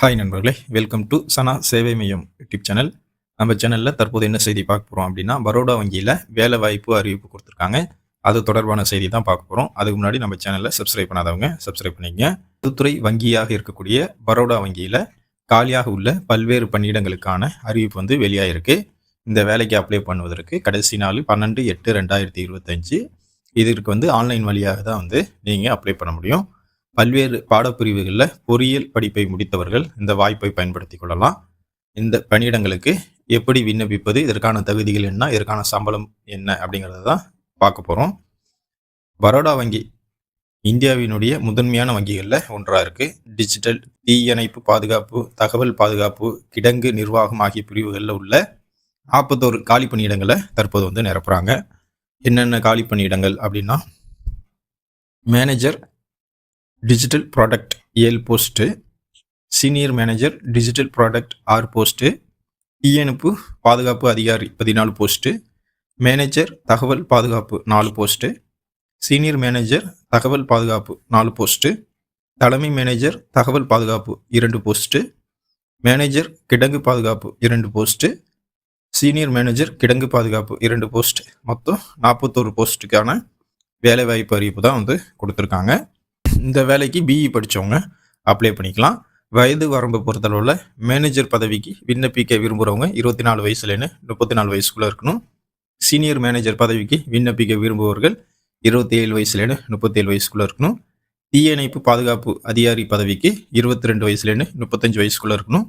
Hi நண்பர்களே, welcome to சனா சேவை மையம் யூடியூப் சேனல். நம்ம சேனலில் தற்போது என்ன செய்தி பார்க்க போகிறோம் அப்படின்னா, பரோடா வங்கியில் வேலை வாய்ப்பு அறிவிப்பு கொடுத்துருக்காங்க. அது தொடர்பான செய்தி தான் பார்க்க போகிறோம். அதுக்கு முன்னாடி நம்ம சேனலில் சப்ஸ்கிரைப் பண்ணாதவங்க சப்ஸ்கிரைப் பண்ணிக்கங்க. பொதுத்துறை வங்கியாக இருக்கக்கூடிய பரோடா வங்கியில் காலியாக உள்ள பல்வேறு பணியிடங்களுக்கான அறிவிப்பு வந்து வெளியாகிருக்கு. இந்த வேலைக்கு அப்ளை பண்ணுவதற்கு கடைசி நாள் 12/8/2025. இதற்கு வந்து ஆன்லைன் வழியாக தான் வந்து நீங்கள் அப்ளை பண்ண முடியும். பல்வேறு பாடப்பிரிவுகளில் பொறியியல் படிப்பை முடித்தவர்கள் இந்த வாய்ப்பை பயன்படுத்தி கொள்ளலாம். இந்த பணியிடங்களுக்கு எப்படி விண்ணப்பிப்பது, இதற்கான தகுதிகள் என்ன, இதற்கான சம்பளம் என்ன அப்படிங்கிறத தான் பார்க்க போகிறோம். பரோடா வங்கி இந்தியாவினுடைய முதன்மையான வங்கிகளில் ஒன்றாக இருக்குது. டிஜிட்டல், தீயணைப்பு பாதுகாப்பு, தகவல் பாதுகாப்பு, கிடங்கு நிர்வாகம் ஆகிய பிரிவுகளில் உள்ள 41 காலி பணியிடங்களை தற்போது வந்து நிரப்புறாங்க. என்னென்ன காலி பணியிடங்கள் அப்படின்னா, manager digital product 7 post, senior manager digital product 6 post, தீயணைப்பு பாதுகாப்பு அதிகாரி 14 போஸ்ட்டு, மேனேஜர் தகவல் பாதுகாப்பு 4 போஸ்ட்டு, சீனியர் மேனேஜர் தகவல் பாதுகாப்பு 4 போஸ்ட்டு, தலைமை மேனேஜர் தகவல் பாதுகாப்பு 2 போஸ்ட்டு, மேனேஜர் கிடங்கு பாதுகாப்பு 2 போஸ்ட்டு, சீனியர் மேனேஜர் கிடங்கு பாதுகாப்பு 2 போஸ்ட், மொத்தம் 41 போஸ்ட்டுக்கான வேலைவாய்ப்பு அறிவிப்பு தான் வந்து கொடுத்துருக்காங்க. இந்த வேலைக்கு பிஇ படித்தவங்க அப்ளை பண்ணிக்கலாம். வயது வரம்பை பொறுத்தளவில் மேனேஜர் பதவிக்கு விண்ணப்பிக்க விரும்புகிறவங்க 24 வயசுலேன்னு 34 வயசுக்குள்ளே இருக்கணும். சீனியர் மேனேஜர் பதவிக்கு விண்ணப்பிக்க விரும்புபவர்கள் 27 வயசுலேன்னு 37 வயசுக்குள்ளே இருக்கணும். தீயணைப்பு பாதுகாப்பு அதிகாரி பதவிக்கு 22 வயசுலேன்னு 35 வயசுக்குள்ளே இருக்கணும்.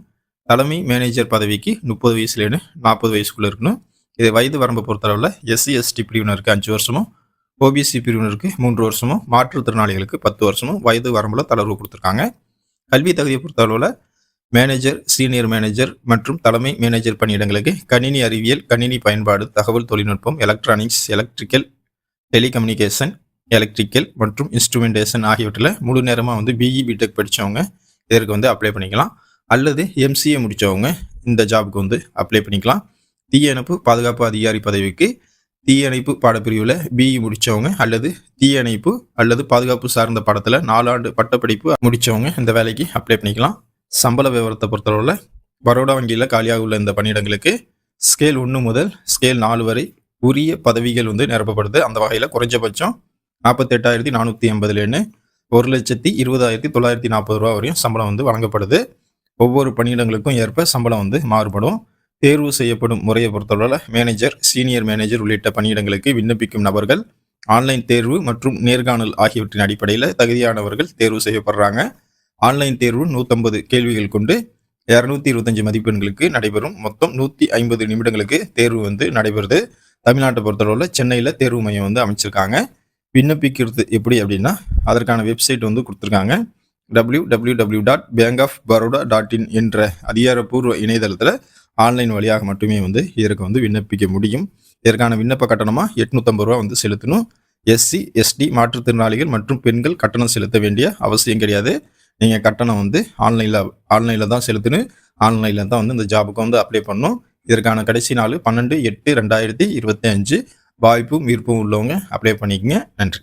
தலைமை மேனேஜர் பதவிக்கு 30 வயசுலேன்னு 40 வயசுக்குள்ளே இருக்கணும். இது வயது வரம்பை பொறுத்தளவில் SC/ST பிரிவினருக்கு 5 வருஷமும், ஓபிசி பிரிவினருக்கு 3 வருஷமும், மாற்றுத்திறனாளிகளுக்கு 10 வருஷமும் வயது வரம்பில் தளர்வு கொடுத்துருக்காங்க. கல்வி தகுதியை பொறுத்தளவில் மேனேஜர், சீனியர் மேனேஜர் மற்றும் தலைமை மேனேஜர் பணியிடங்களுக்கு கணினி அறிவியல், கணினி பயன்பாடு, தகவல் தொழில்நுட்பம், எலக்ட்ரானிக்ஸ், எலக்ட்ரிக்கல், டெலிகம்யூனிகேஷன், எலக்ட்ரிக்கல் மற்றும் இன்ஸ்ட்ருமெண்டேஷன் ஆகியவற்றில் முழு நேரமாக வந்து பிஇ பிடெக் படித்தவங்க இதற்கு வந்து அப்ளை பண்ணிக்கலாம். அல்லது MCA முடித்தவங்க இந்த ஜாபுக்கு வந்து அப்ளை பண்ணிக்கலாம். தீயணைப்பு பாதுகாப்பு அதிகாரி பதவிக்கு தீயணைப்பு பாடப்பிரிவில் பிஇ முடித்தவங்க அல்லது தீயணைப்பு அல்லது பாதுகாப்பு சார்ந்த பாடத்தில் 4 ஆண்டு பட்டப்படிப்பு முடித்தவங்க இந்த வேலைக்கு அப்ளை பண்ணிக்கலாம். சம்பள விவரத்தை பொறுத்தளவில் பரோடா வங்கியில் காலியாக உள்ள இந்த பணியிடங்களுக்கு ஸ்கேல் 1 முதல் ஸ்கேல் 4 வரை உரிய பதவிகள் வந்து நிரப்பப்படுது. அந்த வகையில் குறைஞ்சபட்சம் 48,480 1,20,940 ரூபா வரையும் சம்பளம் வந்து வழங்கப்படுது. ஒவ்வொரு பணியிடங்களுக்கும் ஏற்ப சம்பளம் வந்து மாறுபடும். தேர்வு செய்யப்படும் முறையை பொறுத்தளவில் மேனேஜர், சீனியர் மேனேஜர் உள்ளிட்ட பணியிடங்களுக்கு விண்ணப்பிக்கும் நபர்கள் ஆன்லைன் தேர்வு மற்றும் நேர்காணல் ஆகியவற்றின் அடிப்படையில் தகுதியானவர்கள் தேர்வு செய்யப்படுறாங்க. ஆன்லைன் தேர்வு 150 கேள்விகள் கொண்டு 225 மதிப்பெண்களுக்கு நடைபெறும். மொத்தம் 150 நிமிடங்களுக்கு தேர்வு வந்து நடைபெறுது. தமிழ்நாட்டை பொறுத்தளவில் சென்னையில் தேர்வு மையம் வந்து அமைச்சிருக்காங்க. விண்ணப்பிக்கிறது எப்படி அப்படின்னா, அதற்கான வெப்சைட் வந்து கொடுத்துருக்காங்க. www.bankofbaroda.in என்ற அதிகாரப்பூர்வ இணையதளத்தில் ஆன்லைன் வழியாக மட்டுமே வந்து இதற்கு வந்து விண்ணப்பிக்க முடியும். இதற்கான விண்ணப்ப கட்டணமாக 850 ரூபா வந்து செலுத்தணும். SC/ST மாற்றுத்திறனாளிகள் மற்றும் பெண்கள் கட்டணம் செலுத்த வேண்டிய அவசியம் கிடையாது. நீங்கள் கட்டணம் வந்து ஆன்லைனில் தான் செலுத்தணும். ஆன்லைனில் தான் வந்து இந்த ஜாபுக்கு வந்து அப்ளை பண்ணணும். இதற்கான கடைசி நாள் 12/8/2025. வாய்ப்பும் விருப்பம் உள்ளவங்க அப்ளை பண்ணிக்கங்க. நன்றி.